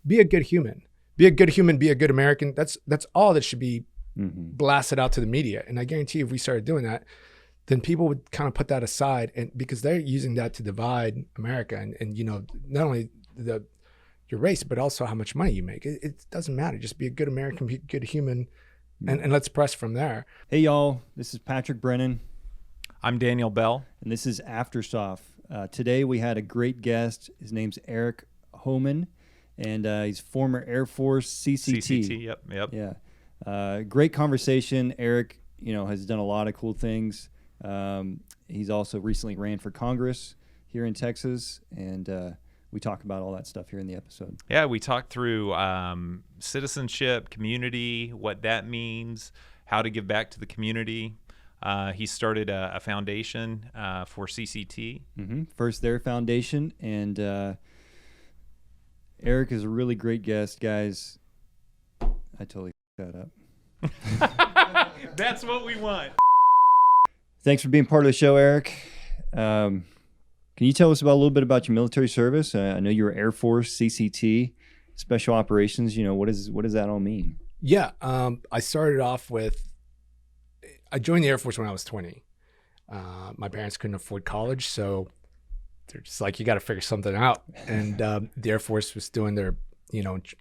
be a good human. Be a good human, be a good American. That's all that should be blasted out to the media. And I guarantee if we started doing that, then people would kind of put that aside, and because they're using that to divide America and not only your race, but also how much money you make. It doesn't matter. Just be a good American, be a good human, and let's press from there. Hey, y'all. This is Patrick Brennan. I'm Daniel Bell. And this is AfterSOF. Today we had a great guest. His name's Eric Hohman, and he's former Air Force CCT. Yep. Yeah. Great conversation. Eric, has done a lot of cool things. He's also recently ran for Congress here in Texas, and we talk about all that stuff here in the episode. Yeah, we talked through citizenship, community, what that means, how to give back to the community. He started a foundation for CCT. First There Foundation, and Eric is a really great guest, guys. I totally f***ed that up. That's what we want. Thanks for being part of the show, Eric. Can you tell us a little bit about your military service? I know you were Air Force, CCT, Special Operations. What does that all mean? Yeah, I started off I joined the Air Force when I was 20. My parents couldn't afford college, so they're just like, you got to figure something out. And the Air Force was doing their,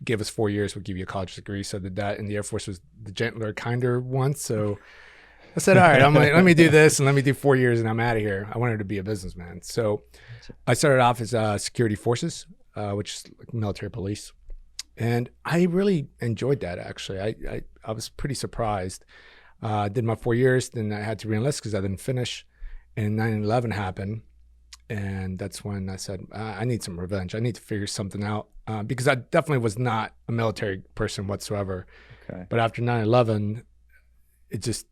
give us 4 years, we'll give you a college degree. So I did that, and the Air Force was the gentler, kinder one. So I said, all right, I'm like, let me do this and let me do 4 years and I'm out of here. I wanted to be a businessman. So I started off as security forces, which is like military police. And I really enjoyed that, actually. I was pretty surprised. Did my 4 years, then I had to re-enlist because I didn't finish. And 9/11 happened. And that's when I said, I need some revenge. I need to figure something out because I definitely was not a military person whatsoever. Okay. But after 9/11, it's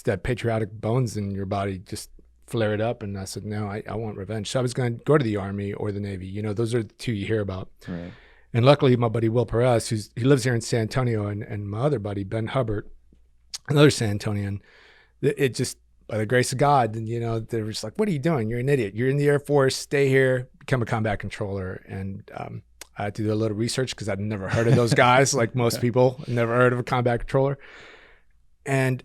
that patriotic bones in your body just flared up. And I said, no, I want revenge. So I was going to go to the Army or the Navy. Those are the two you hear about. Right. And luckily, my buddy Will Perez, he lives here in San Antonio, and my other buddy, Ben Hubbard, another San Antonian, it just, by the grace of God, they were just like, what are you doing? You're an idiot. You're in the Air Force. Stay here, become a combat controller. And I had to do a little research because I'd never heard of those guys, like most people. I'd never heard of a combat controller. And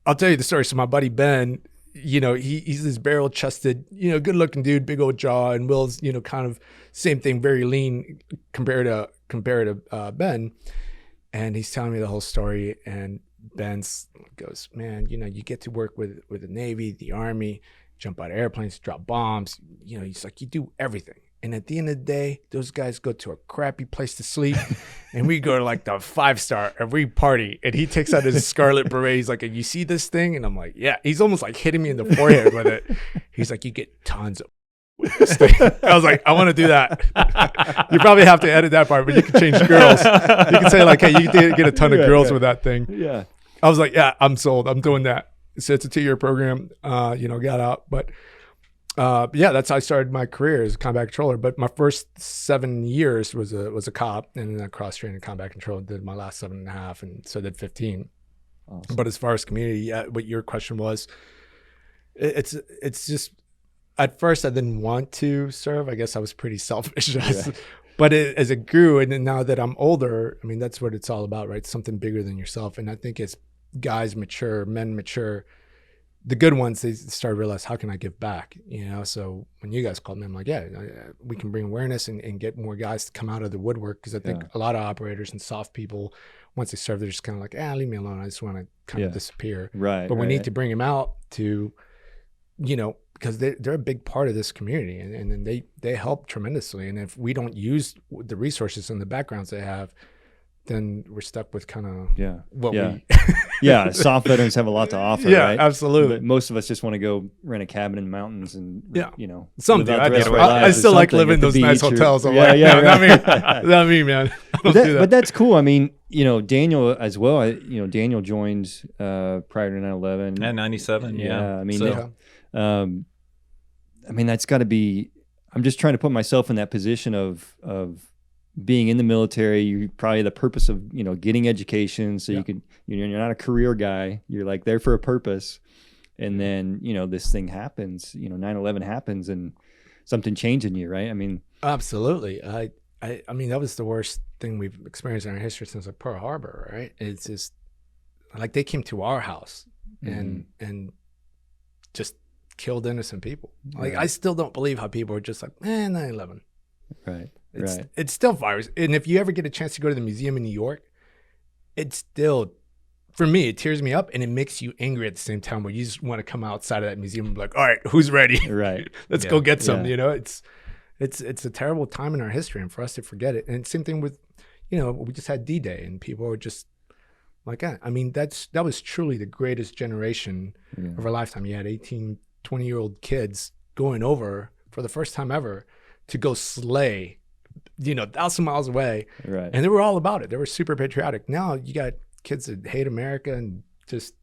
I'll tell you the story. So my buddy Ben, he's this barrel-chested, good-looking dude, big old jaw, and Will's, kind of same thing, very lean compared to Ben. And he's telling me the whole story, and Ben goes, man, you get to work with the Navy, the Army, jump out of airplanes, drop bombs. He's like, you do everything. And at the end of the day, those guys go to a crappy place to sleep, and we go to like the 5-star every party. And he takes out his Scarlet Beret. He's like, you see this thing? And I'm like, yeah. He's almost like hitting me in the forehead with it. He's like, you get tons of with this thing. I was like, I want to do that. You probably have to edit that part, but you can change girls. You can say like, hey, you can get a ton of girls with that thing. Yeah. I was like, yeah, I'm sold. I'm doing that. So it's a 2-year program. Got out, but. That's how I started my career as a combat controller. But my first 7 years was a cop, and then I cross-trained in combat control. Did my last 7.5, and so did 15. Awesome. But as far as community, what your question was, it's just at first I didn't want to serve. I guess I was pretty selfish. Yeah. But as it grew, and then now that I'm older, I mean that's what it's all about, right? Something bigger than yourself. And I think as guys mature, men mature. The good ones, they start to realize, how can I give back? So when you guys called me, I'm like, yeah, we can bring awareness and get more guys to come out of the woodwork. Because I think a lot of operators and soft people, once they serve, they're just kind of like, leave me alone. I just want to kind of disappear. Right. But we need to bring them out to, because they're a big part of this community, and they help tremendously. And if we don't use the resources and the backgrounds they have, then we're stuck with kind of what we... Yeah, soft veterans have a lot to offer, yeah, right? Absolutely. But most of us just want to go rent a cabin in the mountains and, Some do. I still like living in those nice hotels. I'm not me, man. But that's cool. I mean, Daniel as well. Daniel joined prior to 9/11. And 97, I mean, that's got to be... I'm just trying to put myself in that position of being in the military. You're probably the purpose of, getting education. So you can, you're not a career guy. You're like there for a purpose. And then, this thing happens, 9/11 happens and something changed in you, right? I mean, absolutely. I mean, that was the worst thing we've experienced in our history since like Pearl Harbor, right? It's just like they came to our house and just killed innocent people. Like I still don't believe how people are just like, 9/11. Right. It's still virus. And if you ever get a chance to go to the museum in New York, it's still, for me, it tears me up and it makes you angry at the same time, where you just want to come outside of that museum and be like, all right, who's ready? Right. Let's go get some. You know, it's a terrible time in our history, and for us to forget it. And same thing with, you know, we just had D-Day and people are just like, I mean, that was truly the greatest generation of our lifetime. You had 18, 20-year-old kids going over for the first time ever to go slay, you know, 1,000 miles away. Right. And they were all about it. They were super patriotic. Now you got kids that hate America and just,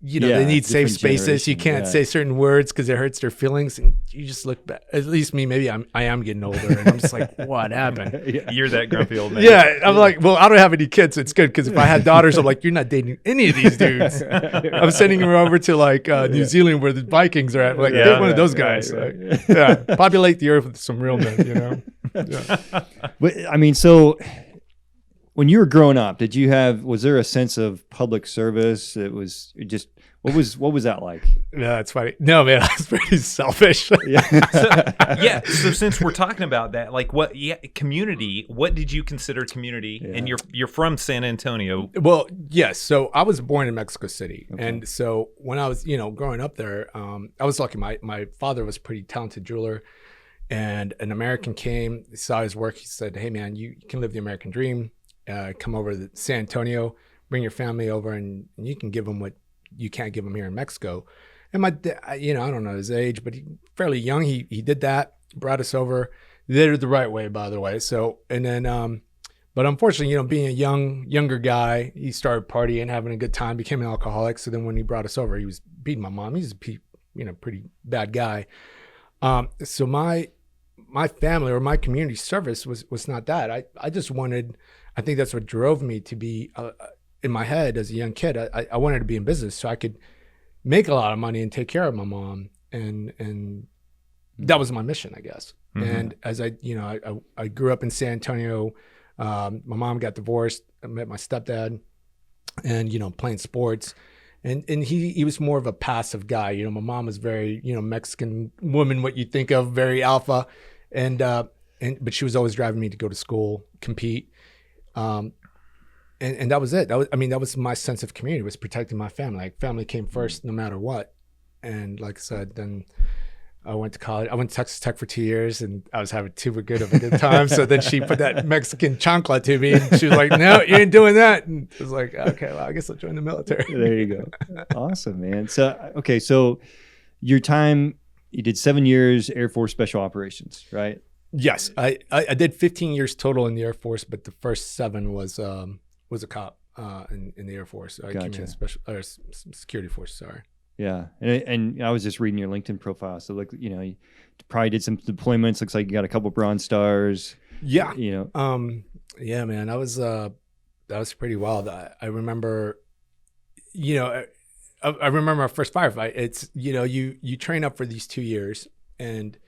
you know, they need safe spaces. You can't say certain words because it hurts their feelings. And you just look back, at least me, maybe I am getting older. And I'm just like, what happened? You're that grumpy old man. Yeah. I'm like, well, I don't have any kids. So it's good. Because if I had daughters, I'm like, you're not dating any of these dudes. I'm sending them over to like New Zealand where the Vikings are at. Like, date one of those guys. Like, populate the earth with some real men, you know? But, I mean, so when you were growing up, was there a sense of public service? It was just, what was that like? Yeah, it's funny. No, man, I was pretty selfish. So since we're talking about that, like community, what did you consider community? Yeah. And you're from San Antonio. Well, yes. So I was born in Mexico City. Okay. And so when I was, you know, growing up there, I was lucky. My father was a pretty talented jeweler, and an American came, saw his work. He said, hey, man, you can live the American dream. Come over to San Antonio, bring your family over, and you can give them what you can't give them here in Mexico. And my dad, you know, I don't know his age, but fairly young. He did that, brought us over. Did it the right way, by the way. So, and then, but unfortunately, you know, being a younger guy, he started partying, having a good time, became an alcoholic. So then when he brought us over, he was beating my mom. He's a pretty bad guy. So my family or my community service was not that. I just wanted, I think that's what drove me to be in my head as a young kid. I wanted to be in business so I could make a lot of money and take care of my mom. And that was my mission, I guess. Mm-hmm. And as I grew up in San Antonio, my mom got divorced. I met my stepdad and, you know, playing sports. And he was more of a passive guy. You know, my mom was very, you know, Mexican woman, what you think of, very alpha. But she was always driving me to go to school, compete. And that was it. That was my sense of community, was protecting my family. Like, family came first no matter what. And like I said, then I went to college. I went to Texas Tech for 2 years, and I was having too good of a good time. So then she put that Mexican chancla to me, and she was like, no, you ain't doing that. And I was like, okay, well, I guess I'll join the military. There you go. Awesome, man. So, okay, so your time, you did 7 years Air Force Special Operations, right? Yes. I did 15 years total in the Air Force, but the first 7 was a cop in the Air Force. I came in special security force. Sorry. Yeah, and I was just reading your LinkedIn profile. So, like, you know, you probably did some deployments. Looks like you got a couple Bronze Stars. Yeah. You know. Yeah, man, that was pretty wild. I remember, you know, I remember our first firefight. It's, you know, you train up for these 2 years, and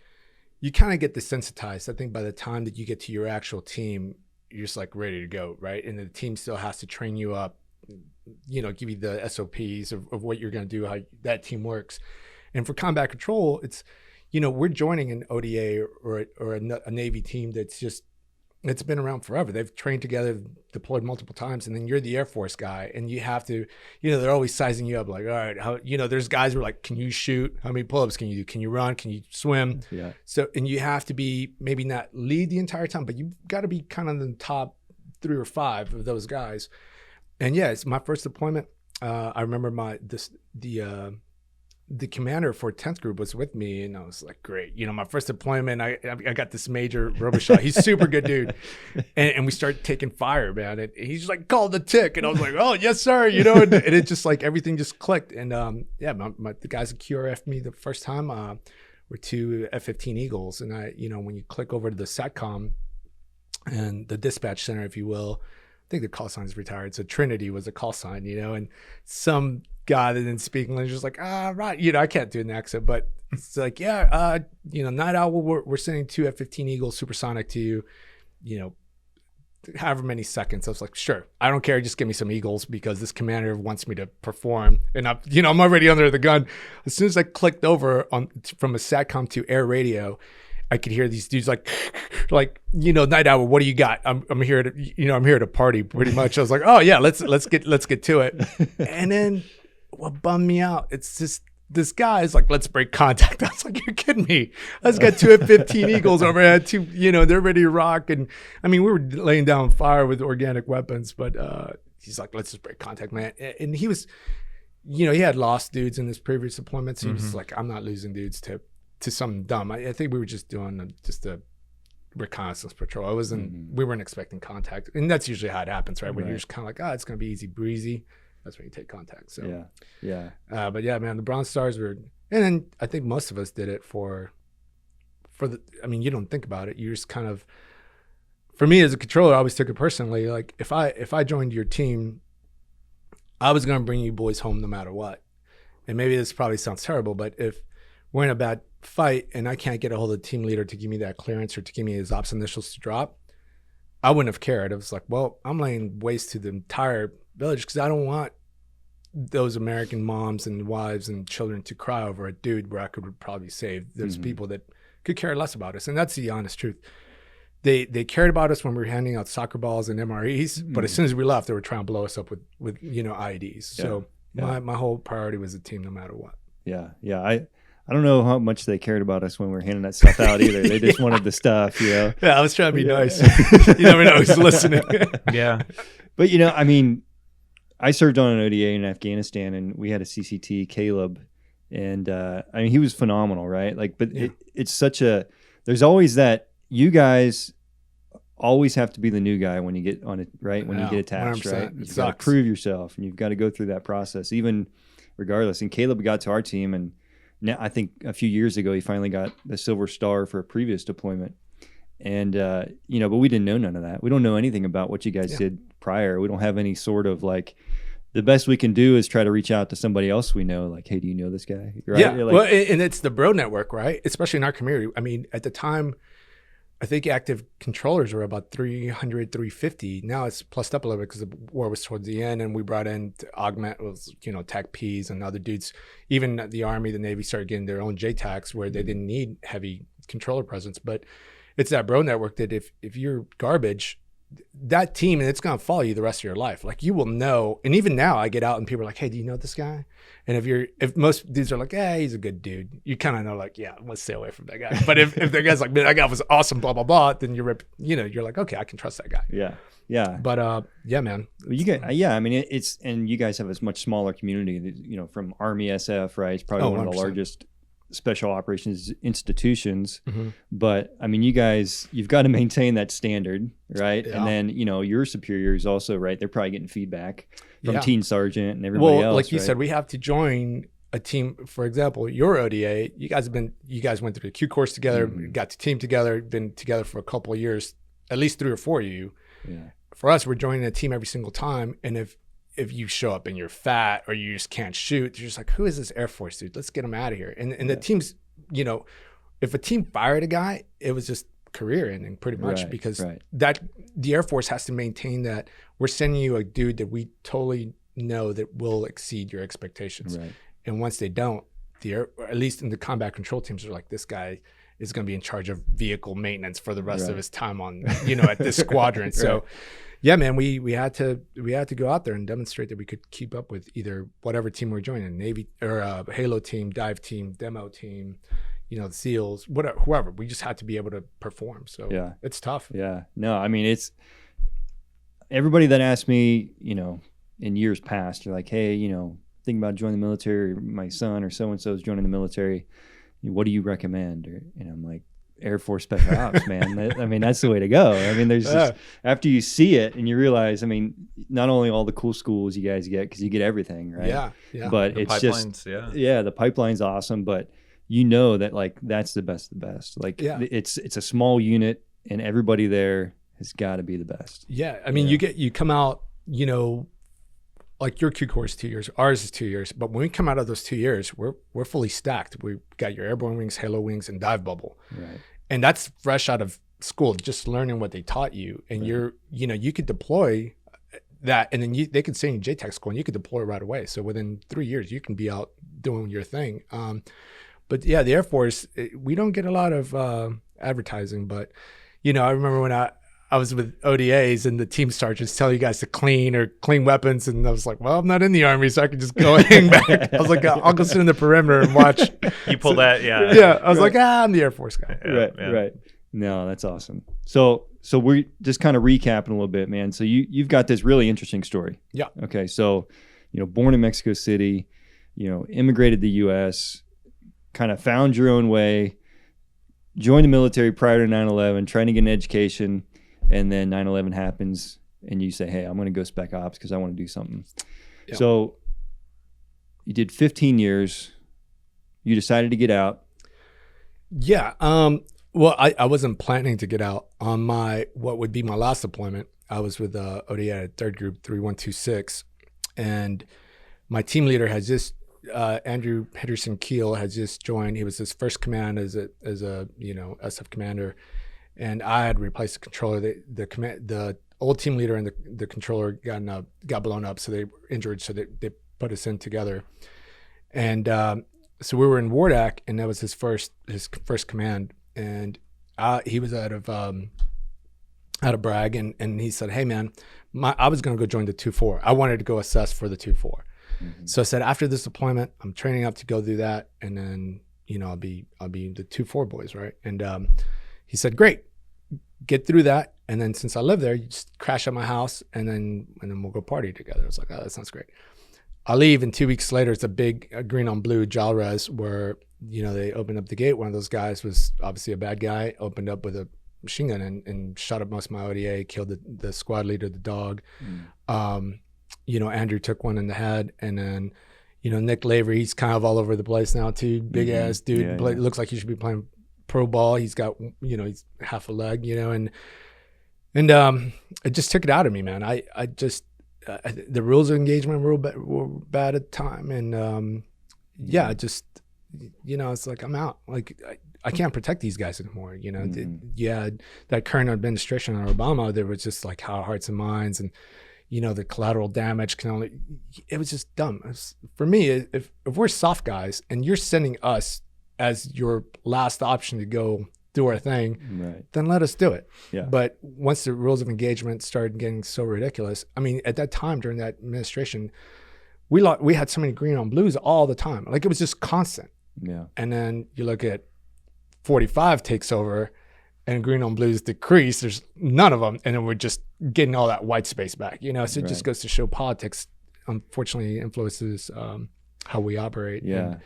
you kind of get desensitized. I think by the time that you get to your actual team, you're just like ready to go, right? And the team still has to train you up, you know, give you the SOPs of what you're going to do, how that team works. And for combat control, it's, you know, we're joining an ODA or a Navy team that's just, it's been around forever. They've trained together, deployed multiple times, and then you're the Air Force guy, and you have to, you know, they're always sizing you up like, all right, how, you know, there's guys who are like, can you shoot? How many pull-ups can you do? Can you run? Can you swim? Yeah. So, and you have to be, maybe not lead the entire time, but you've got to be kind of in the top 3 or 5 of those guys. And yeah, it's my first deployment. I remember the commander for 10th Group was with me, and I was like, great. You know, my first deployment, I got this Major Robichaud. He's super good dude. And we started taking fire, man. And he's like, call the tick. And I was like, oh, yes, sir. You know, and it just like, everything just clicked. And yeah, the guys at QRF'd me the first time were 2 F-15 Eagles. And you know, when you click over to the SATCOM and the dispatch center, if you will, I think the call sign is retired. So Trinity was a call sign, you know, and some guy that didn't speak English was like, right. You know, I can't do an accent, but it's like, yeah, you know, Night Owl, we're sending 2 F-15 Eagles supersonic to you. however many seconds. I was like, sure, I don't care. Just give me some Eagles because this commander wants me to perform. And I'm already under the gun. As soon as I clicked over from a SATCOM to air radio, I could hear these dudes like, Night Owl, what do you got? I'm here to, I'm here to party pretty much. I was like, oh yeah, let's get to it. And then what bummed me out, it's just, this guy is like, let's break contact. I was like, you're kidding me. I just got 2 F-15 Eagles overhead, 2, they're ready to rock. And I mean, we were laying down fire with organic weapons, but he's like, let's just break contact, man. And he was, he had lost dudes in his previous deployments. He was like, I'm not losing dudes to something dumb. I think we were just doing just a reconnaissance patrol. We weren't expecting contact. And that's usually how it happens, right? When you're just kind of like, it's going to be easy breezy. That's when you take contact. So yeah. But yeah, man, the Bronze Stars were, and then I think most of us did it for the. I mean, you don't think about it. You just kind of. For me as a controller, I always took it personally. Like if I joined your team, I was gonna bring you boys home no matter what. And maybe this probably sounds terrible, but if we're in a bad fight and I can't get a hold of the team leader to give me that clearance or to give me his ops initials to drop, I wouldn't have cared. It was like, well, I'm laying waste to the entire village because I don't want those American moms and wives and children to cry over a dude where I could probably save. There's people that could care less about us, and that's the honest truth. They cared about us when we were handing out soccer balls and MREs, but as soon as we left, they were trying to blow us up with IEDs. So my whole priority was the team, no matter what. Yeah. I don't know how much they cared about us when we were handing that stuff out either. They just wanted the stuff, Yeah, I was trying to be nice. You never know who's listening. Yeah. But, I mean, I served on an ODA in Afghanistan, and we had a CCT, Caleb, and I mean, he was phenomenal, right? Like, but it's such a, there's always that, you guys always have to be the new guy when you get on it, right? When you get attached, right? You've got to prove yourself, and you've got to go through that process, even regardless. And Caleb got to our team, and now I think a few years ago, he finally got the Silver Star for a previous deployment. And, but we didn't know none of that. We don't know anything about what you guys did prior. We don't have any sort of like, the best we can do is try to reach out to somebody else we know. Like, hey, do you know this guy? Right? Yeah. Like, well, and it's the bro network, right? Especially in our community. I mean, at the time, I think active controllers were about 300, 350. Now it's plussed up a little bit because the war was towards the end, and we brought in to augment was, TAC Ps and other dudes. Even the Army, the Navy started getting their own JTACs where they didn't need heavy controller presence. But it's that bro network that if you're garbage, that team, and it's going to follow you the rest of your life. Like, you will know. And even now I get out and people are like, hey, do you know this guy? And if most dudes are like, hey, he's a good dude, you kind of know, like, yeah, let's stay away from that guy. But if the guy's like, man, that guy was awesome, blah, blah, blah, then you're like, okay, I can trust that guy. Yeah. But yeah, man. You get, I mean, it's, and you guys have a much smaller community, from Army SF, right? It's probably one of the 100%. largest special operations institutions. But I mean, you've got to maintain that standard, right? And then, your superiors also, right? They're probably getting feedback from Teen Sergeant and everybody else. Like you said, we have to join a team. For example, your ODA, you guys went through the Q course together, got to team together, been together for a couple of years, at least 3 or 4 of you. Yeah. For us, we're joining a team every single time. And if you show up and you're fat or you just can't shoot, you're just like, who is this Air Force dude? Let's get him out of here. And the teams, if a team fired a guy, it was just career ending pretty much, because that the Air Force has to maintain that we're sending you a dude that we totally know that will exceed your expectations. Right. And once they don't, or at least in the combat control teams, are like, this guy is going to be in charge of vehicle maintenance for the rest of his time on, at this squadron. So yeah, man, we had to go out there and demonstrate that we could keep up with either whatever team we're joining, Navy or Halo team, dive team, demo team, the SEALs, whatever, whoever. We just had to be able to perform. So it's tough. Yeah, no, I mean, it's everybody that asked me, in years past, you're like, hey, thinking about joining the military, or my son or so-and-so is joining the military. What do you recommend? And I'm like, Air Force Special Ops, man. I mean, that's the way to go. I mean, there's just, after you see it and you realize, I mean, not only all the cool schools you guys get, because you get everything, right? Yeah. But the it's pipelines, just, the pipeline's awesome, but that, like, that's the best of the best. Like, it's a small unit, and everybody there has got to be the best. Yeah. I mean, you come out, like your Q course 2 years, ours is 2 years, but when we come out of those 2 years, we're fully stacked. We've got your airborne wings, Halo wings, and dive bubble. Right. And that's fresh out of school just learning what they taught you, and you could deploy that, and then they could send you JTAC school and you could deploy right away. So within 3 years you can be out doing your thing. But yeah, the Air Force, we don't get a lot of advertising, but I remember when I was with ODAs and the team sergeants tell you guys to clean weapons, and I was like, well, I'm not in the Army, so I can just go hang back. I was like, I'll go sit in the perimeter and watch. You pull that, yeah. Yeah, I was like, I'm the Air Force guy. Right. No, that's awesome. So we're just kind of recapping a little bit, man. So you've got this really interesting story. Yeah. Okay. So, born in Mexico City, immigrated to the U.S., kind of found your own way, joined the military prior to 9/11, trying to get an education, and then 9/11 happens, and you say, hey, I'm going to go spec ops because I want to do something. Yeah. So you did 15 years. You decided to get out. Yeah. Well, I wasn't planning to get out on what would be my last deployment. I was with ODA at 3rd Group 3126, and my team leader had just Andrew Henderson Keel had just joined. He was his first command as a SF commander, and I had replaced the controller. The old team leader and the controller got blown up, so they were injured. So they put us in together, and so we were in Wardak, and that was his first command. And he was out of Bragg, and he said, hey man, I was going to go join the 2-4. I wanted to go assess for the 2-4. Mm-hmm. So I said, after this deployment, I'm training up to go do that, and then I'll be the 2-4 boys, right? And he said, great, get through that, and then since I live there, you just crash at my house, and then we'll go party together. I was like, oh, that sounds great. I leave, and 2 weeks later, it's a big green on blue JALRES where they opened up the gate. One of those guys was obviously a bad guy, opened up with a machine gun and shot up most of my ODA, killed the squad leader, the dog. Andrew took one in the head, and then Nick Lavery, he's kind of all over the place now too. Big ass dude, looks like he should be playing pro ball. He's got he's half a leg, and it just took it out of me, man. I just the rules of engagement were bad at the time, and it's like I'm out. Like I can't protect these guys anymore. That current administration on Obama, there was just like hearts and minds, and the collateral damage it was just dumb. For me, if we're soft guys and you're sending us as your last option to go do our thing, right, then let us do it. Yeah. But once the rules of engagement started getting so ridiculous, I mean, at that time during that administration, we had so many green on blues all the time. Like it was just constant. Yeah. And then you look at 45 takes over and green on blues decrease. There's none of them. And then we're just getting all that white space back, So it just goes to show politics, unfortunately, influences how we operate. Yeah.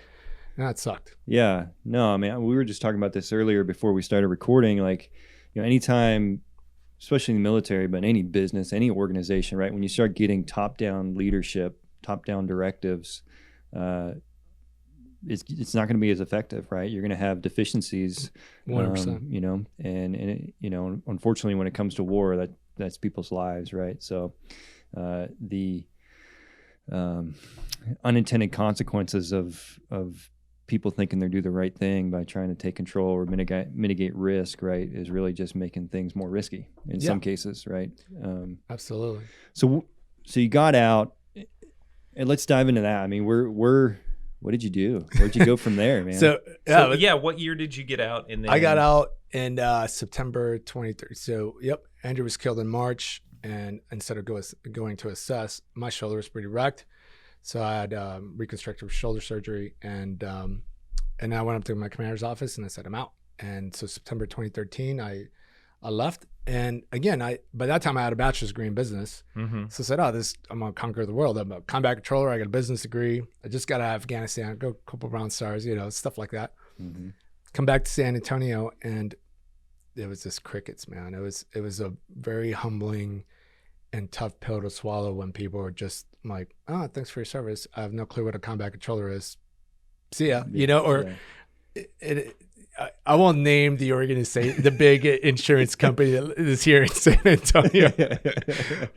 And that sucked. Yeah. No, I mean, we were just talking about this earlier before we started recording. Like, anytime, especially in the military, but any business, any organization, right? When you start getting top-down leadership, top-down directives, it's not going to be as effective, right? You're going to have deficiencies, 100%. And unfortunately, when it comes to war, that's people's lives, right? So, the unintended consequences of people thinking they're doing the right thing by trying to take control or mitigate risk, right, is really just making things more risky in some cases, right? Absolutely. So you got out, and let's dive into that. I mean, what did you do? Where'd you go from there, man? What year did you get out? And then... I got out in September 23rd. So, Andrew was killed in March, and instead of going to assess, my shoulder was pretty wrecked. So I had reconstructive shoulder surgery, and I went up to my commander's office and I said, I'm out. And so September 2013, I left. And again, by that time I had a bachelor's degree in business. Mm-hmm. So I said, I'm gonna conquer the world. I'm a combat controller. I got a business degree. I just got out of Afghanistan, go a couple Bronze Stars, stuff like that. Mm-hmm. Come back to San Antonio, and it was just crickets, man. It was a very humbling and tough pill to swallow when people are just like, oh, thanks for your service. I have no clue what a combat controller is. See ya, I won't name the organization, the big insurance company that is here in San Antonio.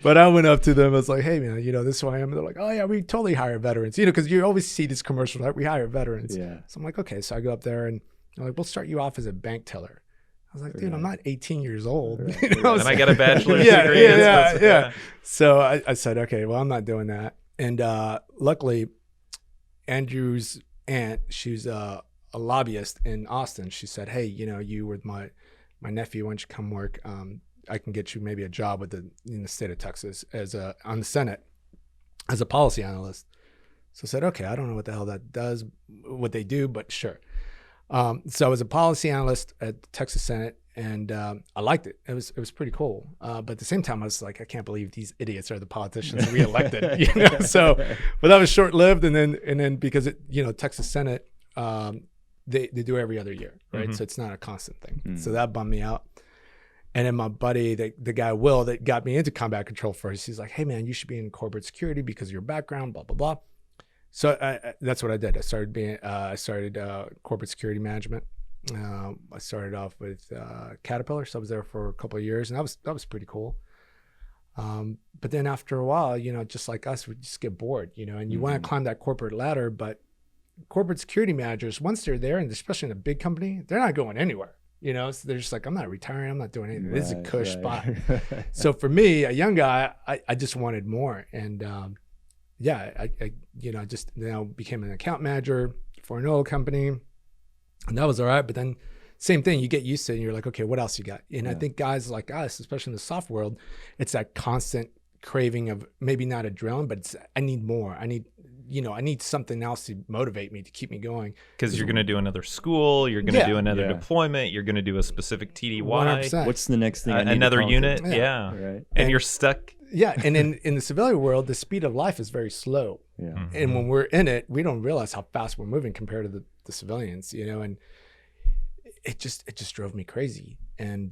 But I went up to them. I was like, hey, man, this is who I am. And they're like, oh, yeah, we totally hire veterans. Because you always see this commercial, right? We hire veterans. Yeah. So I'm like, okay. So I go up there and they're like, we'll start you off as a bank teller. I was like, dude, I'm not 18 years old. Right. You know, And I got a bachelor's yeah, degree. yeah. So I said, okay, well, I'm not doing that. And luckily, Andrew's aunt, she's a lobbyist in Austin. She said, hey, you know, you with my nephew, why don't you come work? I can get you maybe a job with in the state of Texas on the Senate as a policy analyst. So I said, okay, I don't know what the hell that does, what they do, but sure. So I was a policy analyst at the Texas Senate, and I liked it. It was pretty cool. But at the same time, I was like, I can't believe these idiots are the politicians reelected. You know? So, but that was short lived. And then because Texas Senate, they do every other year, right? Mm-hmm. So it's not a constant thing. Mm-hmm. So that bummed me out. And then my buddy, the guy Will, that got me into combat control first, he's like, hey man, you should be in corporate security because of your background, blah blah blah. So that's what I did. I started corporate security management. I started off with Caterpillar, so I was there for a couple of years, and that was pretty cool. But then after a while, just like us, we just get bored, and you want to climb that corporate ladder. But corporate security managers, once they're there, and especially in a big company, they're not going anywhere. So they're just like, I'm not retiring. I'm not doing anything. This is a cush spot. So for me, a young guy, I just wanted more, and I just now became an account manager for an oil company, and that was all right. But then same thing, you get used to it and you're like, okay, what else you got? And I think guys like us, especially in the soft world, it's that constant craving of maybe not adrenaline, but I need more. I need something else to motivate me, to keep me going. Because you're going to do another school, you're going to do another deployment, you're going to do a specific TDY. 100%. What's the next thing? Another unit, Right. And you're stuck. Yeah, and in the civilian world, the speed of life is very slow. Yeah. Mm-hmm. And when we're in it, we don't realize how fast we're moving compared to the civilians, and it just drove me crazy. And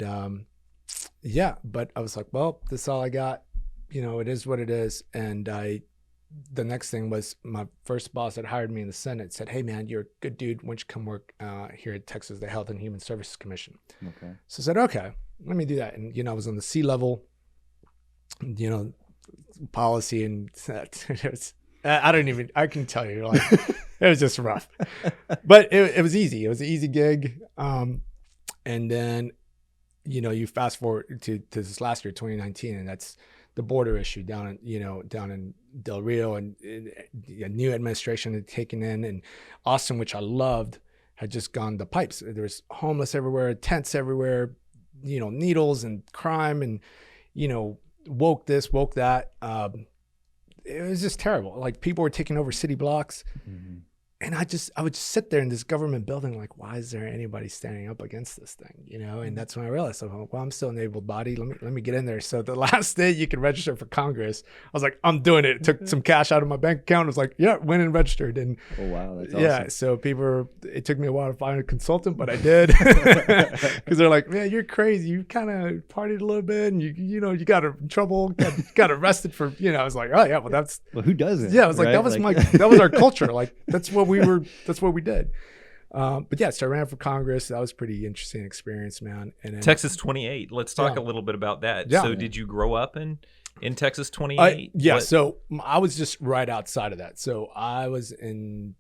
but I was like, well, this is all I got. It is what it is. And the next thing was my first boss that hired me in the Senate said, hey man, you're a good dude. Why don't you come work here at Texas, the Health and Human Services Commission? Okay. So I said, okay, let me do that. And, I was on the C level, policy, and I can tell you, like, it was just rough, but it was easy. It was an easy gig. And then, you fast forward to this last year, 2019, and that's the border issue down in Del Rio, and a new administration had taken in, and Austin, which I loved, had just gone the pipes. There was homeless everywhere, tents everywhere, needles and crime, and, woke this, woke that. It was just terrible. Like, people were taking over city blocks. Mm-hmm. And I would just sit there in this government building, like, why is there anybody standing up against this thing? And that's when I realized, well, I'm still an able body. Let me get in there. So the last day you could register for Congress, I was like, I'm doing it. Took some cash out of my bank account. I was like, yeah, went and registered. And oh wow, that's yeah. awesome. So it took me a while to find a consultant, but I did, because they're like, man, you're crazy. You kind of partied a little bit, and you got in trouble, got arrested for. I was like, oh yeah, well who doesn't? Yeah, I was like, right? that was our culture. Like, that's what we did. But yeah, so I ran for Congress. That was a pretty interesting experience, man. And then, Texas 28. Let's talk a little bit about that. Yeah. So did you grow up in Texas 28? Yeah. So I was just right outside of that. So I was in,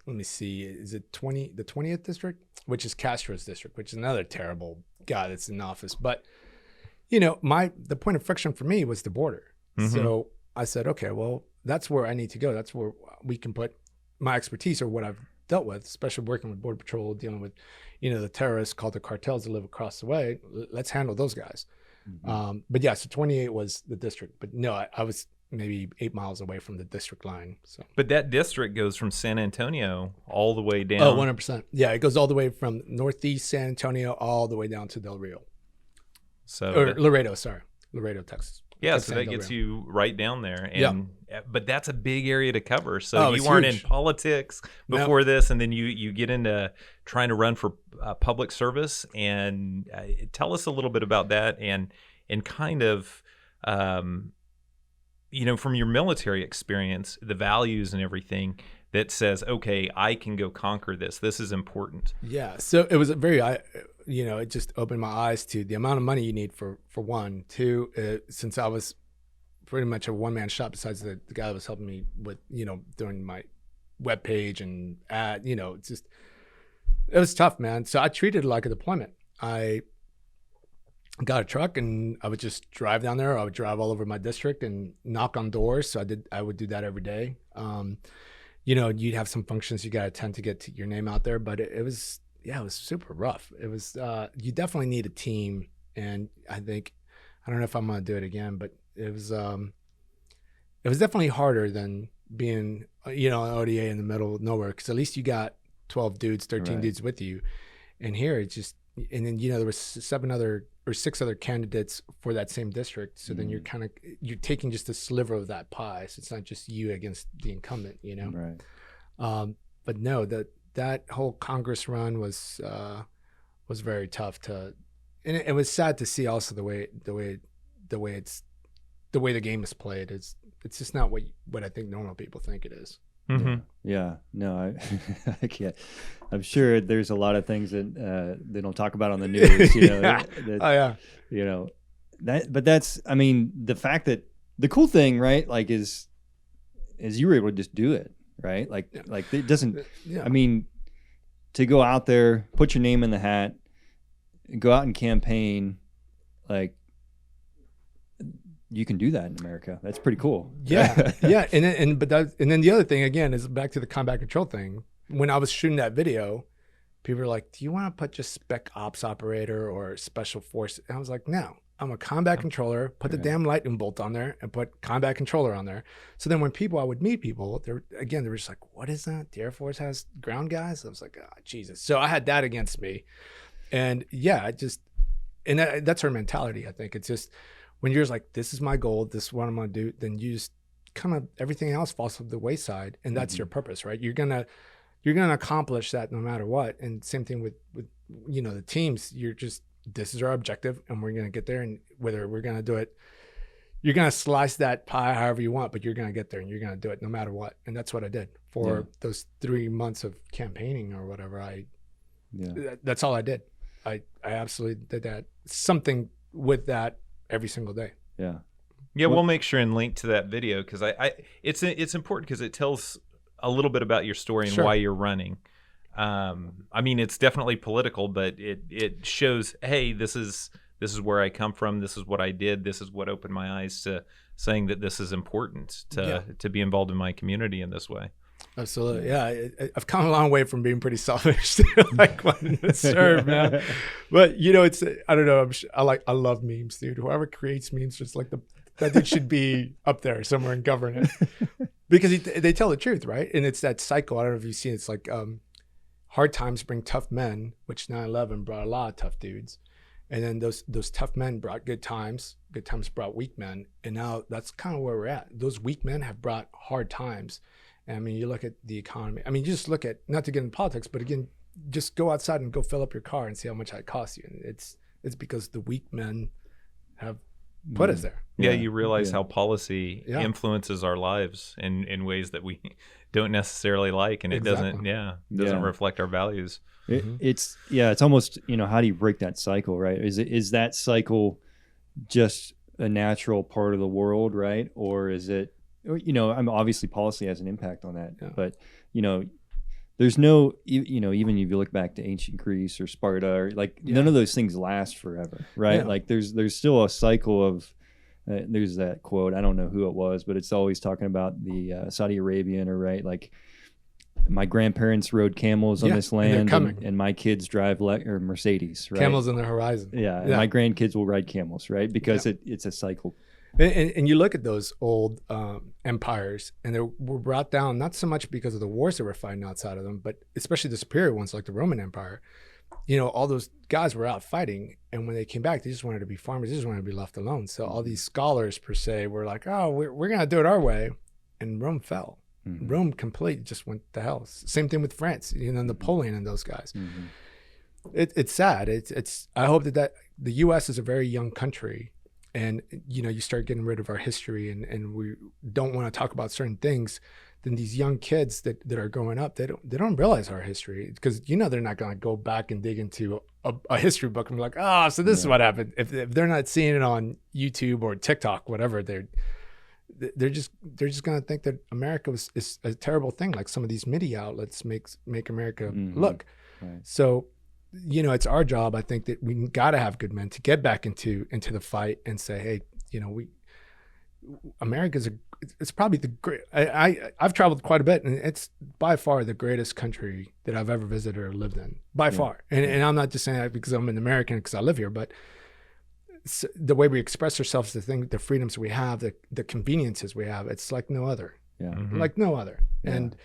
let me see, is it the 20th district, which is Castro's district, which is another terrible guy that's in office. But, the point of friction for me was the border. Mm-hmm. So I said, okay, well, that's where I need to go. That's where we can put my expertise, or what I've dealt with, especially working with Border Patrol, dealing with, the terrorists called the cartels that live across the way. Let's handle those guys. Mm-hmm. But yeah, so 28 was the district. But no, I was maybe 8 miles away from the district line. So. But that district goes from San Antonio all the way down. Oh, 100%. Yeah, it goes all the way from northeast San Antonio all the way down to Del Rio. Laredo, Texas. Yeah, so that gets you right down there. And but that's a big area to cover. So you weren't in politics before this, and then you get into trying to run for public service. And tell us a little bit about that, and kind of, from your military experience, the values and everything that says, okay, I can go conquer this. This is important. Yeah, so it was it just opened my eyes to the amount of money you need for one. Two, since I was pretty much a one-man shop, besides the guy that was helping me with, doing my webpage and ad, it was tough, man. So I treated it like a deployment. I got a truck and I would just drive down there. I would drive all over my district and knock on doors. So I would do that every day. You know, you'd have some functions you got to attend to get your name out there, but it was super rough. It was, you definitely need a team. And I don't know if I'm going to do it again, but it was definitely harder than being, you know, an ODA in the middle of nowhere. Cause at least you got 12 dudes, 13 dudes with you. And here it's just, and then, you know, there was 6 other candidates for that same district. So then you're taking just a sliver of that pie. So it's not just you against the incumbent, you know? Right. But no, that whole Congress run was very tough and it was sad to see also the way the game is played. It's just not what I think normal people think it is. Mm-hmm. Yeah. No, I can't. I'm sure there's a lot of things that they don't talk about on the news. You know, that, you know, but that's, I mean, the fact that the cool thing, right? Like is you were able to just do it, right? Like it doesn't, I mean, to go out there, put your name in the hat, go out and campaign, like, you can do that in America. That's pretty cool. Yeah. Yeah. And then the other thing again is back to the combat control thing. When I was shooting that video, people were like, do you want to put just spec ops operator or special force? And I was like, no, I'm a combat controller, put the damn lightning bolt on there and put combat controller on there. So then when I would meet people, they were just like, what is that? The Air Force has ground guys? I was like, oh, Jesus. So I had that against me. And yeah, that's our mentality. I think it's just, when you're just like, this is my goal, this is what I'm going to do, then you just kind of, everything else falls to the wayside. And that's your purpose, right? You're going to accomplish that no matter what. And same thing with, you know, the teams, this is our objective and we're going to get there. And whether we're going to do it, you're going to slice that pie however you want, but you're going to get there and you're going to do it no matter what. And that's what I did for those 3 months of campaigning or whatever. That's all I did. I absolutely did that. Something with that every single day. Yeah. We'll make sure and link to that video because it's important because it tells a little bit about your story and why you're running. I mean, it's definitely political, but it shows, hey, this is where I come from. This is what I did. This is what opened my eyes to saying that this is important to be involved in my community in this way. Absolutely. Yeah. I've come a long way from being pretty selfish to like wanting to serve, man. But you know, I don't know. I love memes, dude. Whoever creates memes, just like that dude should be up there somewhere in government because they tell the truth, right? And it's that cycle. I don't know if you've seen, it's like, hard times bring tough men, which 9/11 brought a lot of tough dudes. And then those tough men brought good times brought weak men. And now that's kind of where we're at. Those weak men have brought hard times. I mean, you look at the economy. I mean, you just look at, not to get into politics, but again, just go outside and go fill up your car and see how much that costs you. And it's because the weak men have put us there. Yeah, you realize how policy influences our lives in ways that we don't necessarily like, and it doesn't reflect our values. It's almost, you know, how do you break that cycle, right? Is that cycle just a natural part of the world, right? Or is it, you know, obviously policy has an impact on that, but you know, there's no, you know, even if you look back to ancient Greece or Sparta, or like none of those things last forever, right? Like there's still a cycle of, there's that quote, I don't know who it was, but it's always talking about the Saudi Arabian, or right, like my grandparents rode camels on this land, and my kids drive or Mercedes, right? Camels on the horizon. And my grandkids will ride camels, right? Because it's a cycle. And you look at those old empires, and they were brought down not so much because of the wars that were fighting outside of them, but especially the superior ones like the Roman Empire. You know, all those guys were out fighting, and when they came back, they just wanted to be farmers. They just wanted to be left alone. So all these scholars, per se, were like, oh, we're going to do it our way. And Rome fell. Rome completely just went to hell. Same thing with France, you know, Napoleon and those guys. It's sad. I hope that the U.S. is a very young country. And, you know, you start getting rid of our history and we don't want to talk about certain things, then these young kids that are growing up, they don't realize our history because, you know, they're not going to go back and dig into a history book and be like, oh, so this is what happened. If they're not seeing it on YouTube or TikTok, whatever, they're just going to think that America is a terrible thing. Like some of these media outlets make America look. Right. So it's our job. I think that we got to have good men to get back into the fight and say, hey, it's probably the great. I've traveled quite a bit, and it's by far the greatest country that I've ever visited or lived in, by far. And I'm not just saying that because I'm an American because I live here, but the way we express ourselves, the freedoms we have, the conveniences we have, it's like no other. Yeah. Mm-hmm. Like no other. Yeah. And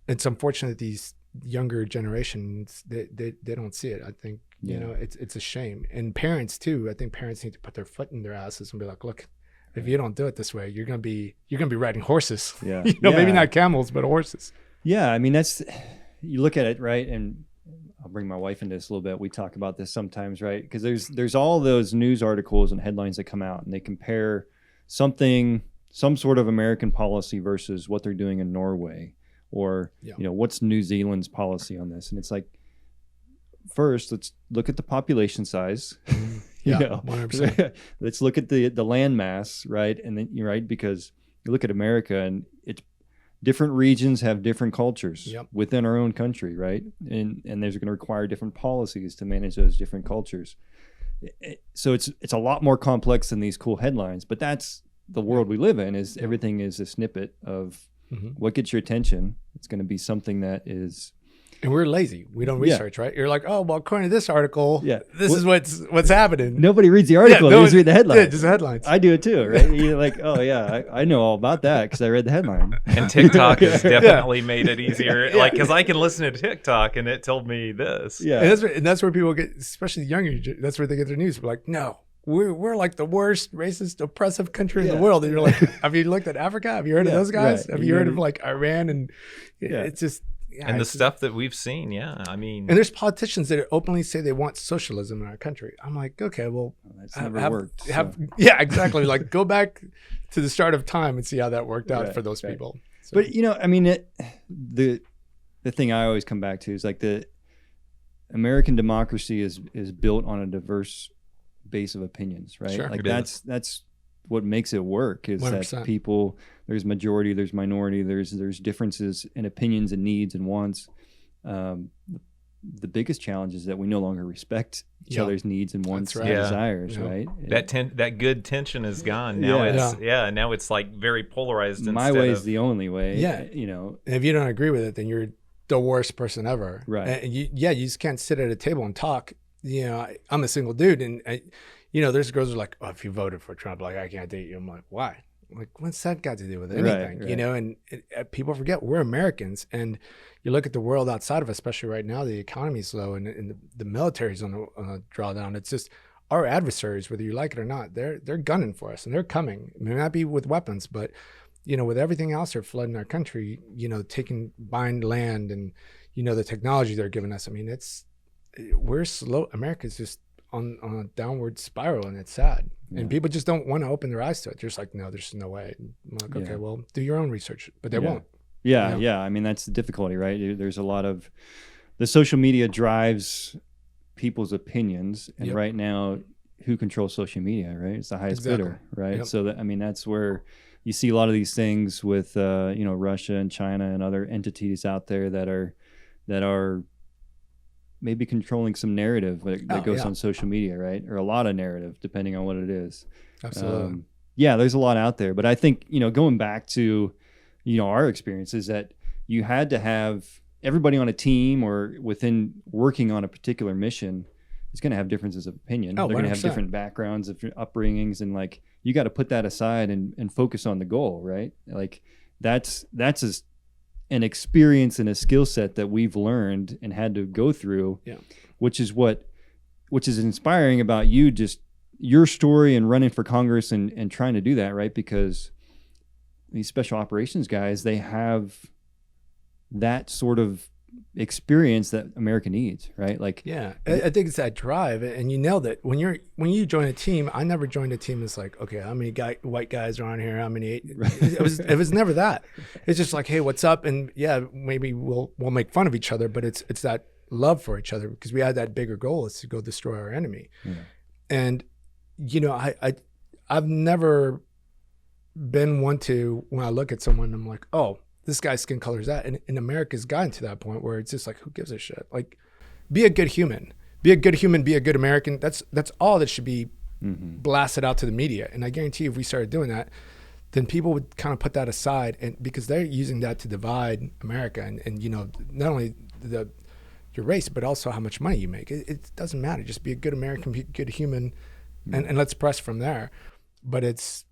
it's unfortunate these younger generations, they don't see it. I think, it's a shame. And parents too, I think parents need to put their foot in their asses and be like, look, if you don't do it this way, you're gonna be riding horses. Yeah. Maybe not camels, but horses. Yeah. I mean, you look at it, right? And I'll bring my wife into this a little bit. We talk about this sometimes, right? Because there's all those news articles and headlines that come out, and they compare some sort of American policy versus what they're doing in Norway, or what's New Zealand's policy on this. And it's like, first, let's look at the population size. 100%. Let's look at the land mass, right? And then you're right, because you look at America, and it's different regions have different cultures within our own country, right? And there's going to require different policies to manage those different cultures. So it's a lot more complex than these cool headlines, but that's the world we live in. Is everything is a snippet of what gets your attention. It's going to be something that is. And we're lazy. We don't research, right? You're like, oh, well, according to this article, this is what's happening. Nobody reads the article. They just read the headline. Yeah, just the headlines. I do it too, right? You're like, oh, yeah, I know all about that because I read the headline. And TikTok has definitely made it easier. Like, because I can listen to TikTok and it told me this. Yeah. And that's where people get, especially the younger, that's where they get their news. We're like, no. We're like the worst, racist, oppressive country in the world. And you're like, have you looked at Africa? Have you heard of those guys? Right. Have you heard of like Iran? And it's just... Yeah, and the stuff that we've seen, I mean... And there's politicians that openly say they want socialism in our country. I'm like, okay, well... That's never worked. Yeah, exactly. Like, go back to the start of time and see how that worked out for those people. So. But, I mean, the thing I always come back to is like the American democracy is built on a diverse base of opinions, right? Sure. Like that's what makes it work is 100%. That people, there's majority, there's minority, there's differences in opinions and needs and wants. The biggest challenge is that we no longer respect each other's needs and wants and desires, right? That good tension is gone. Now now it's like very polarized. My way is the only way. Yeah. And if you don't agree with it, then you're the worst person ever. Right. And you just can't sit at a table and talk. I'm a single dude, and there's girls who are like, oh, if you voted for Trump, like, I can't date you. I'm like, why? Like, what's that got to do with anything? Right. And people forget we're Americans, and you look at the world outside of us, especially right now, the economy's low and the military's on a drawdown. It's just our adversaries, whether you like it or not, they're gunning for us, and they're coming. It may not be with weapons, but with everything else they're flooding our country, buying land and the technology they're giving us. I mean, we're slow. America's just on a downward spiral, and it's sad. And people just don't want to open their eyes to it. They're just like, no, there's no way. I'm like, okay, well, do your own research, but they won't. Yeah. I mean, that's the difficulty, right? There's a lot of the social media drives people's opinions, and right now, who controls social media, right? It's the highest bidder, right? Yep. So that's where you see a lot of these things with Russia and China and other entities out there that are maybe controlling some narrative that goes on social media, right? Or a lot of narrative, depending on what it is. Absolutely. There's a lot out there. But I think, going back to, our experiences, that you had to have everybody on a team or within working on a particular mission is going to have differences of opinion. They're going to have different backgrounds, different upbringings, and like, you got to put that aside and focus on the goal, right? Like that's an experience and a skill set that we've learned and had to go through, which is inspiring about you, just your story and running for Congress and trying to do that, right? Because these special operations guys, they have that sort of experience that America needs, right? Like, I think it's that drive, and you nailed it. When you join a team, I never joined a team that's like, okay, how many white guys are on here? How many? It was never that. It's just like, hey, what's up? And maybe we'll make fun of each other, but it's that love for each other, because we had that bigger goal, is to go destroy our enemy. And I've never been one to, when I look at someone, I'm like, oh, this guy's skin color is that. And America's gotten to that point where it's just like, who gives a shit? Like, be a good human. be a good human, be a good American. That's all that should be blasted out to the media. And I guarantee you, if we started doing that, then people would kind of put that aside, and because they're using that to divide America, and you know, not only your race, but also how much money you make. It doesn't matter. Just be a good American, be a good human, and let's press from there. But that's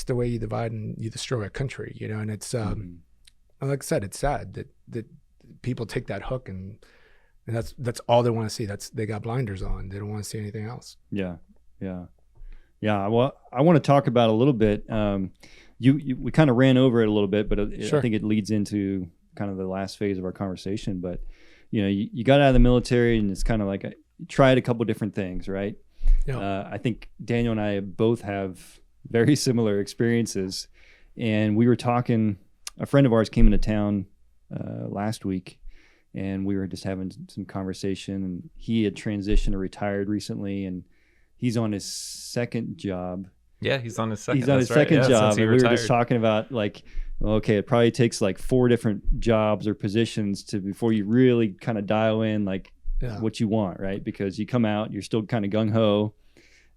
the way you divide and you destroy a country, you know. And it's like I said, it's sad that people take that hook and that's all they want to see. They got blinders on. They don't want to see anything else. Yeah. Well, I want to talk about a little bit. We kind of ran over it a little bit, but Sure. I think it leads into kind of the last phase of our conversation. But you know, you got out of the military, and it's kind of like you tried a couple different things, right? Yeah. I think Daniel and I both have very similar experiences, and we were talking. A friend of ours came into town last week, and we were just having some conversation. And he had transitioned or retired recently, and he's on his second job. Yeah, he's on his second. He's on his second job, and we were just talking about like, okay, it probably takes like 4 different jobs or positions before you really kind of dial in like what you want, right? Because you come out, you're still kind of gung ho,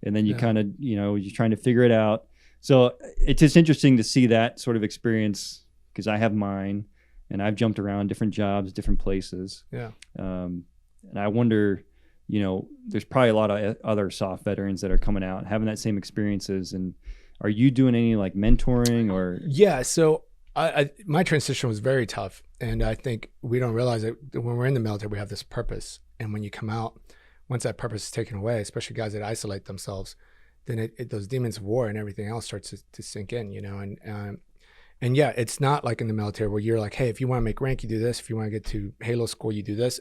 and then you kind of, you know, you're trying to figure it out. So it's just interesting to see that sort of experience, because I have mine, and I've jumped around different jobs, different places. Yeah. And I wonder, you know, there's probably a lot of other SOF veterans that are coming out having that same experiences. And are you doing any like mentoring or? Yeah. So my transition was very tough. And I think we don't realize that when we're in the military, we have this purpose. And when you come out, once that purpose is taken away, especially guys that isolate themselves, then those demons of war and everything else starts to sink in, you know. And yeah, it's not like in the military where you're like, hey, if you want to make rank, you do this. If you want to get to Halo school, you do this.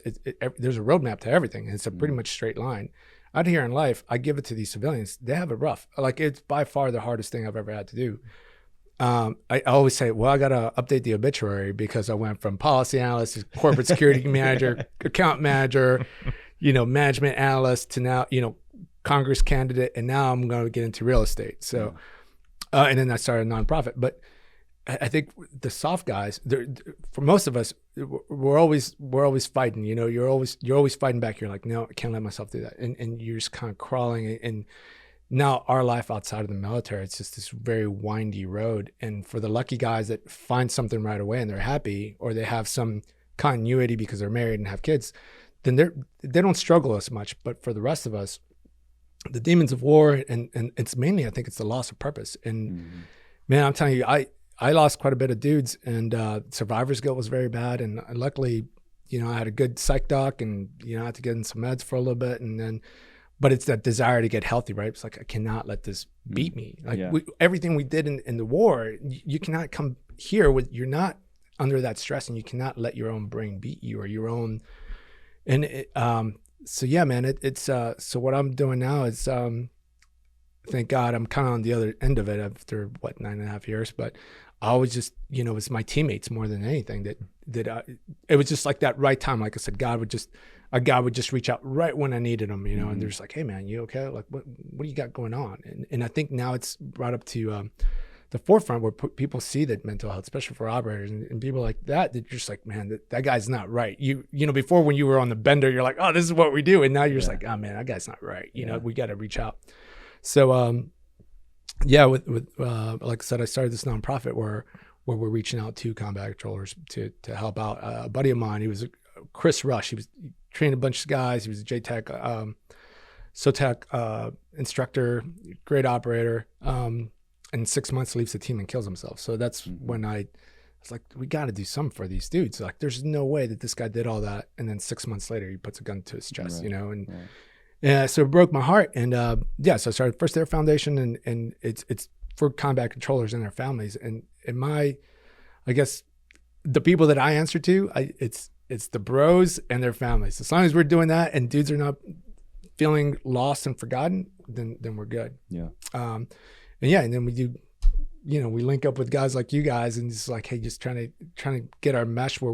There's a roadmap to everything. And it's a pretty much straight line. Out here in life, I give it to these civilians. They have it rough. Like, it's by far the hardest thing I've ever had to do. I always say, well, I got to update the obituary because I went from policy analyst to corporate security manager, account manager, you know, management analyst to now, you know, Congress candidate. And now I'm going to get into real estate. So, and then I started a nonprofit. But I think the SOF guys, for most of us, we're always fighting. You know, you're always fighting back. You're like, no, I can't let myself do that, and you're just kind of crawling. And now our life outside of the military, it's just this very windy road. And for the lucky guys that find something right away and they're happy, or they have some continuity because they're married and have kids, then they don't struggle as much. But for the rest of us, the demons of war, and it's mainly, I think it's the loss of purpose. And man, I'm telling you, I lost quite a bit of dudes, and survivor's guilt was very bad. And luckily, you know, I had a good psych doc, and, you know, I had to get in some meds for a little bit. And then, but it's that desire to get healthy, right? It's like, I cannot let this beat me. Like everything we did in the war, you cannot come here you're not under that stress, and you cannot let your own brain beat you, or your own. And so yeah, man, it's so what I'm doing now is, thank God I'm kind of on the other end of it after 9.5 years, but I always just, you know, it's my teammates more than anything that it was just like that right time. Like I said, God would just reach out right when I needed him, you know, and they're just like, hey man, you okay? Like, what do you got going on? And I think now it's brought up to the forefront where people see that mental health, especially for operators and people like that, they're just like, man, that guy's not right. You know, before when you were on the bender, you're like, oh, this is what we do. And now you're just like, oh man, that guy's not right. You know, we got to reach out. So, yeah, with like I said, I started this nonprofit where we're reaching out to combat controllers to help out. A buddy of mine, he was Chris Rush. He trained a bunch of guys. He was a JTAC, SOTAC instructor, great operator. In 6 months, leaves the team and kills himself. So that's when I was like, we got to do something for these dudes. Like, there's no way that this guy did all that, and then 6 months later, he puts a gun to his chest, you know, and. Right. Yeah, so it broke my heart, and so I started First Air Foundation, and it's for combat controllers and their families, and I guess the people that I answer to, it's the bros and their families. As long as we're doing that, and dudes are not feeling lost and forgotten, then we're good. Yeah. And then we do, you know, we link up with guys like you guys, and it's like, hey, just trying to get our mesh where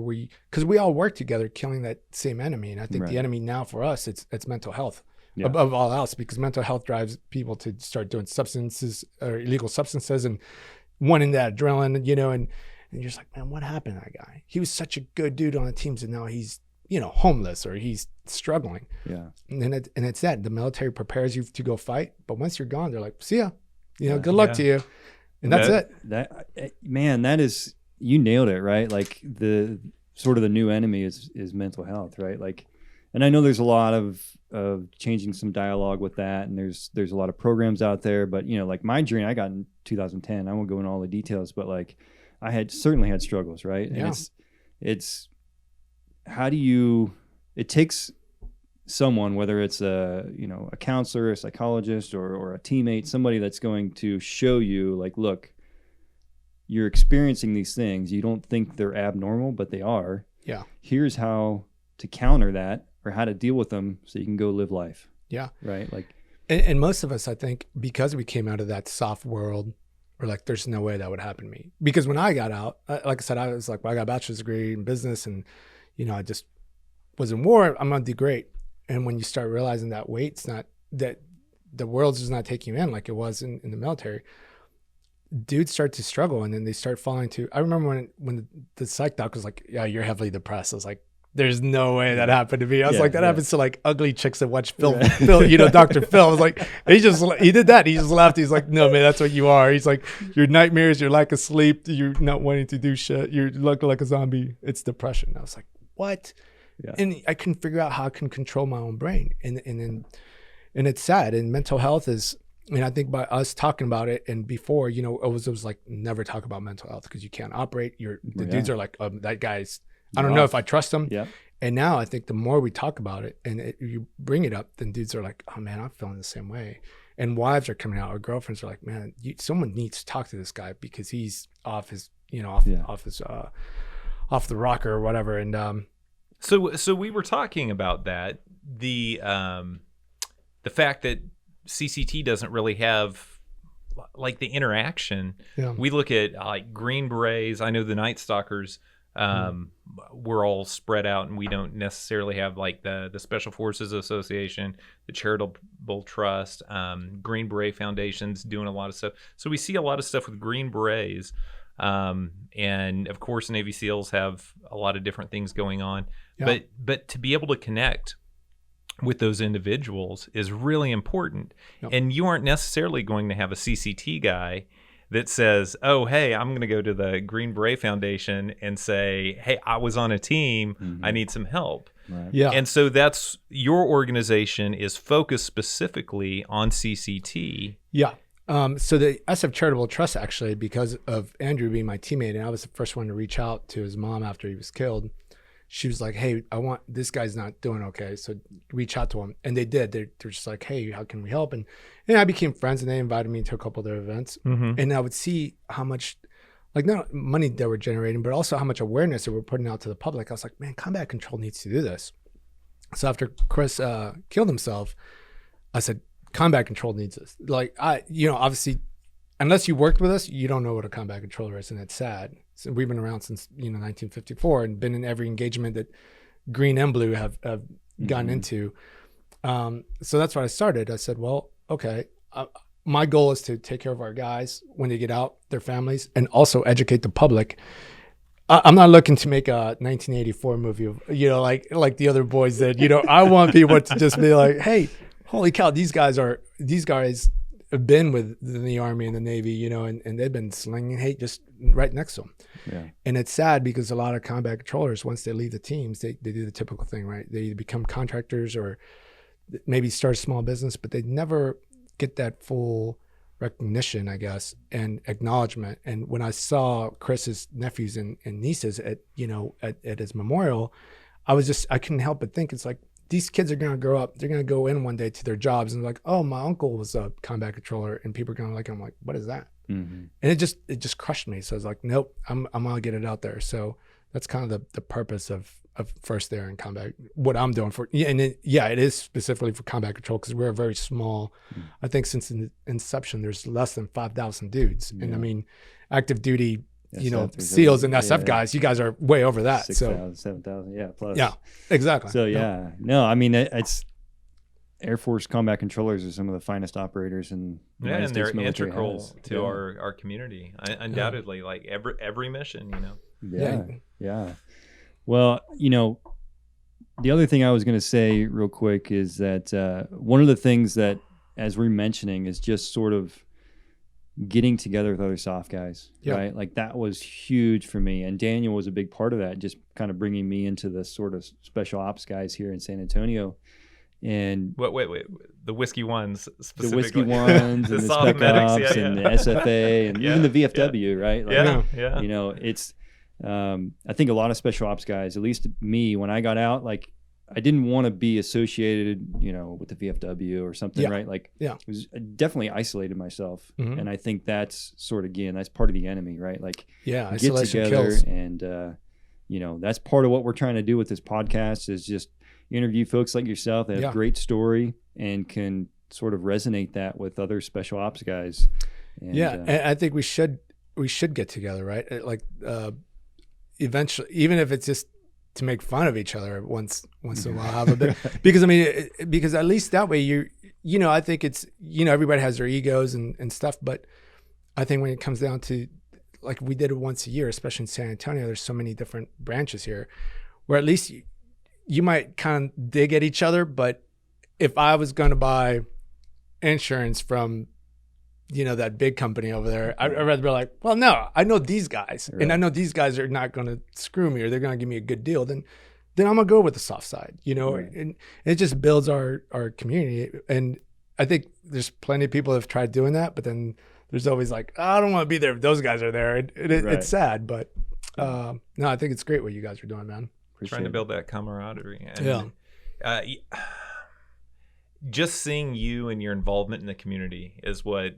because we all work together, killing that same enemy, and I think the enemy now for us, it's mental health. Yeah. Above all else, because mental health drives people to start doing substances or illegal substances and wanting that adrenaline, you know, and you're just like, man, what happened to that guy? He was such a good dude on the teams, and now he's homeless or he's struggling. Yeah. And it's that the military prepares you to go fight, but once you're gone, they're like, see ya, good luck to you. And that's it. That is, you nailed it, right? Like the sort of the new enemy is mental health, right? Like, and I know there's a lot of changing some dialogue with that, and there's a lot of programs out there, but like my journey I got in 2010, I won't go into all the details, but like I certainly had struggles, right? Yeah. And it's how do you, it takes someone, whether it's a counselor, a psychologist, or a teammate, somebody that's going to show you like, look, you're experiencing these things. You don't think they're abnormal, but they are. Yeah. Here's how to counter that or how to deal with them so you can go live life. Yeah. Right. Like, and most of us, I think, because we came out of that soft world, we're like, there's no way that would happen to me. Because when I got out, like I said, I was like, well, I got a bachelor's degree in business and, I just was in war. I'm going to do great. And when you start realizing that weight's not, that the world's just not taking you in like it was in the military, dudes start to struggle, and then they start falling to. I remember when the psych doc was like, "Yeah, you're heavily depressed." I was like, "There's no way that happened to me." I was like, "That happens to like ugly chicks that watch Phil, Dr. Phil." I was like, he did that. He just laughed. He's like, "No, man, that's what you are." He's like, "Your nightmares, your lack of sleep, you're not wanting to do shit. You're looking like a zombie. It's depression." I was like, "What?" Yeah. And I couldn't figure out how I can control my own brain, and it's sad. And mental health is. I mean, I think by us talking about it, and before, it was like never talk about mental health because you can't operate. The dudes are like, that guy's. I don't know if I trust him. Yeah. And now I think the more we talk about it and you bring it up, then dudes are like, oh man, I'm feeling the same way. And wives are coming out, or girlfriends are like, man, someone needs to talk to this guy because he's off his, off the rocker or whatever. And so we were talking about that, the fact that CCT doesn't really have like the interaction. Yeah. We look at like Green Berets. I know the Night Stalkers, we're all spread out, and we don't necessarily have like the Special Forces Association, the Charitable Trust, Green Beret Foundation's doing a lot of stuff. So we see a lot of stuff with Green Berets, and of course Navy SEALs have a lot of different things going on. Yeah. But to be able to connect with those individuals is really important. Yep. And you aren't necessarily going to have a CCT guy that says, oh, hey, I'm going to go to the Green Beret Foundation and say, hey, I was on a team. I need some help. Right. Yeah. And so that's your organization is focused specifically on CCT. Yeah. So the SF Charitable Trust, actually, because of Andrew being my teammate, and I was the first one to reach out to his mom after he was killed. She was like, hey, this guy's not doing okay, so reach out to him. And they did. They're just like, hey, how can we help? And I became friends, and they invited me to a couple of their events. And I would see how much, like, not money they were generating, but also how much awareness they were putting out to the public. I was like, man, combat control needs to do this. So after Chris killed himself, I said, combat control needs this. Like, obviously, unless you worked with us, you don't know what a combat controller is, and it's sad. So we've been around since 1954 and been in every engagement that Green and Blue have gotten into. So that's what I started. I said, well, okay, my goal is to take care of our guys when they get out, their families, and also educate the public. I'm not looking to make a 1984 movie of, like the other boys did. I want people to just be like, hey, holy cow, these guys have been with the Army and the Navy, and they've been slinging hate just right next to them. Yeah. And it's sad because a lot of combat controllers, once they leave the teams, they do the typical thing, right? They either become contractors or maybe start a small business, but they never get that full recognition, I guess, and acknowledgement. And when I saw Chris's nephews and nieces at his memorial, I couldn't help but think, it's like, these kids are going to grow up. They're going to go in one day to their jobs and like, oh, my uncle was a combat controller, and people are going to like, I'm like, what is that? And it just crushed me. So I was like, nope, I'm going to get it out there. So that's kind of the purpose of First Air and combat, what I'm doing for. Yeah. And it is specifically for combat control because we're a very small, I think since inception, there's less than 5,000 dudes. Yeah. And I mean, active duty, SEALs and SF guys, you guys are way over that. 6,000, 7,000, plus. Yeah, exactly. So no, I mean, it's Air Force combat controllers are some of the finest operators in the United States they're military integral has. to our community, undoubtedly. Like every mission, Yeah. Well, The other thing I was going to say real quick is that one of the things that, as we're mentioning, is just sort of getting together with other SOF guys, right? Like that was huge for me. And Daniel was a big part of that, just kind of bringing me into the sort of special ops guys here in San Antonio. And wait, the whiskey ones specifically. The whiskey ones and the spec ops and the SFA and even the VFW, right? Like, yeah. You know, it's, I think a lot of special ops guys, at least me, when I got out, like I didn't want to be associated, you know, with the VFW or something, right? Like, it was, I definitely isolated myself. And I think that's sort of, again, that's part of the enemy, right? Like, get together kills. And, you know, that's part of what we're trying to do with this podcast is just interview folks like yourself that have great story and can sort of resonate that with other special ops guys. And, and I think we should get together, right? Like, eventually, even if it's just to make fun of each other once in a while, have a bit, because I mean, because at least that way you know, I think it's, you know, everybody has their egos and stuff, but I think when it comes down to, like we did it once a year, especially in San Antonio, there's so many different branches here where at least you might kind of dig at each other. But if I was going to buy insurance from, you know, that big company over there, I'd rather be like, well, no, I know these guys, and I know these guys are not going to screw me, or they're going to give me a good deal. Then I'm going to go with the soft side, you know, and it just builds our community. And I think there's plenty of people that have tried doing that, but then there's always like, oh, I don't want to be there if those guys are there. It's sad, but no, I think it's great what you guys are doing, man. Trying to build that camaraderie. And, just seeing you and your involvement in the community is what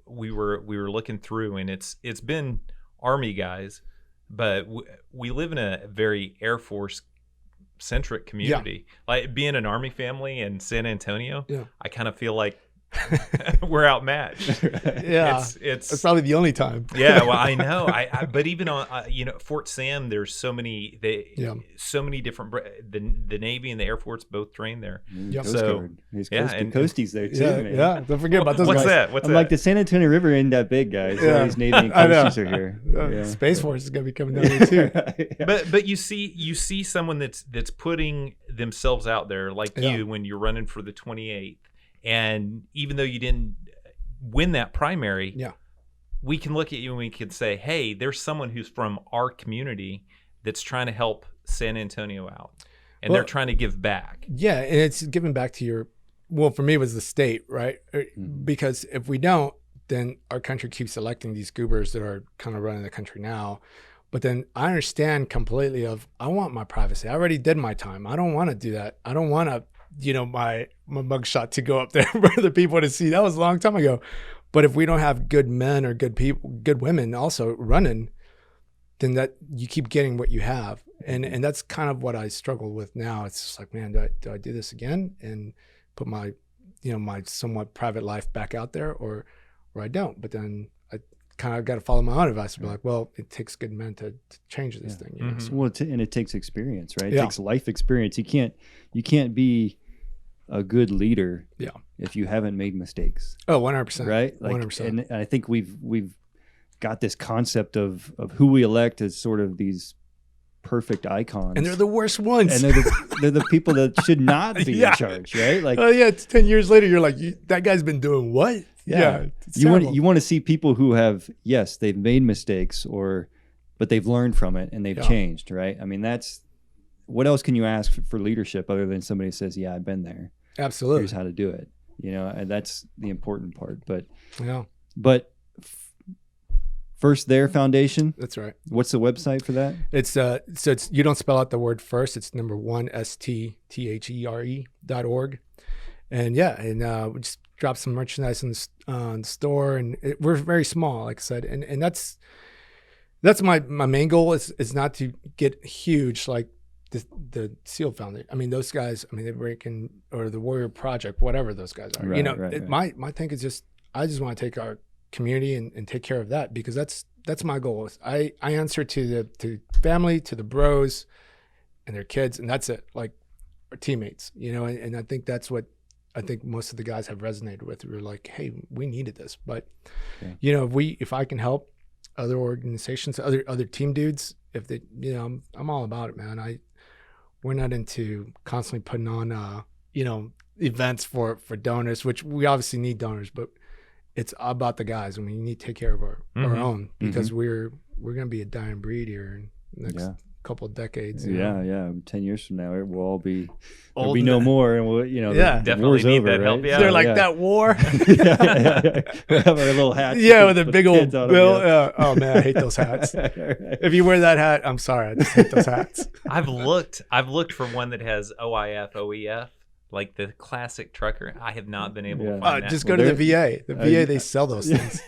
we were looking through, and it's been Army guys, but we live in a very Air Force centric community. Like being an Army family in San Antonio, I kind of feel like we're outmatched. It's probably the only time. Well, I know. But even on you know, Fort Sam, there's so many so many different the Navy and the Air Force both train there. So and Coasties there too. Man. Don't forget about those What's guys. that? What's I'm that? like, the San Antonio River ain't that big, guys. All these Navy and Coasties are here. Space Force is gonna be coming down here too. But you see someone that's putting themselves out there, like you, when you're running for the 28th. And even though you didn't win that primary, we can look at you and we can say, hey, there's someone who's from our community that's trying to help San Antonio out. And they're trying to give back. Yeah, and it's giving back to your, well, for me it was the state, right? Because if we don't, then our country keeps electing these goobers that are kind of running the country now. But then I understand completely of, I want my privacy. I already did my time. I don't want to do that. I don't want to, you know, my mugshot to go up there for the people to see. That was a long time ago. But if we don't have good men or good people, good women also running, then that you keep getting what you have. And that's kind of what I struggle with now. It's just like, man, do I do this again and put my, you know, my somewhat private life back out there, or I don't. But then I kind of got to follow my own advice and be like, well, it takes good men to change this thing. You know? So, well, and it takes experience, right? It takes life experience. You can't be a good leader if you haven't made mistakes. Oh, 100%. Right? Like, 100%. And I think we've got this concept of who we elect as sort of these perfect icons. And they're the worst ones. And they're the people that should not be in charge, right? Like, it's 10 years later, you're like, that guy's been doing what? You want to see people who have, yes, they've made mistakes, but they've learned from it and they've changed, right? I mean, that's, what else can you ask for leadership other than somebody who says, I've been there. Absolutely. Here's how to do it. You know, and that's the important part. But First There Foundation. That's right. What's the website for that? It's so it's, you don't spell out the word first. It's number 1 STTHERE.org. And we just dropped some merchandise on the store, and we're very small, like I said, and that's my main goal is not to get huge like the SEAL Foundation. I mean, those guys, they break in, or the Warrior Project, whatever those guys are. Right. My thing is just, I just want to take our community and take care of that, because that's my goal. I answer to the family, to the bros and their kids, and that's it, like our teammates, and I think that's what I think most of the guys have resonated with. We're like, hey, we needed this, but if I can help other organizations, other team dudes, if they, I'm all about it, man. we're not into constantly putting on, events for donors, which we obviously need donors, but it's about the guys. I mean, you need to take care of our own, because we're going to be a dying breed here in the next couple of decades. Yeah. 10 years from now, we'll all be there'll be no more, and we'll, the definitely war's need over, that right? help. Yeah. They're like that war. We'll have our little hats. With a big old bill. Oh man, I hate those hats. If you wear that hat, I'm sorry, I just hate those hats. I've looked for one that has OIF, OEF, like the classic trucker. I have not been able to find that. Just go to the VA. The VA, they sell those things.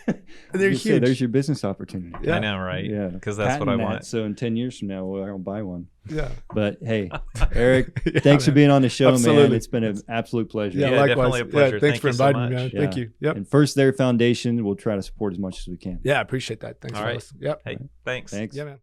They're huge. Say, there's your business opportunity. Yeah. I know, right? Yeah, because that's what I want. So in 10 years from now, I'll buy one. Yeah. But hey, Eric, thanks for being on the show, man. It's been an absolute pleasure. Yeah, likewise. Definitely a pleasure. Thanks for inviting so me, man. Thank you. Yep. And First There Foundation, we'll try to support as much as we can. Yeah, I appreciate that. Thanks, all right. Yep. Hey, thanks. Thanks. Yeah, man.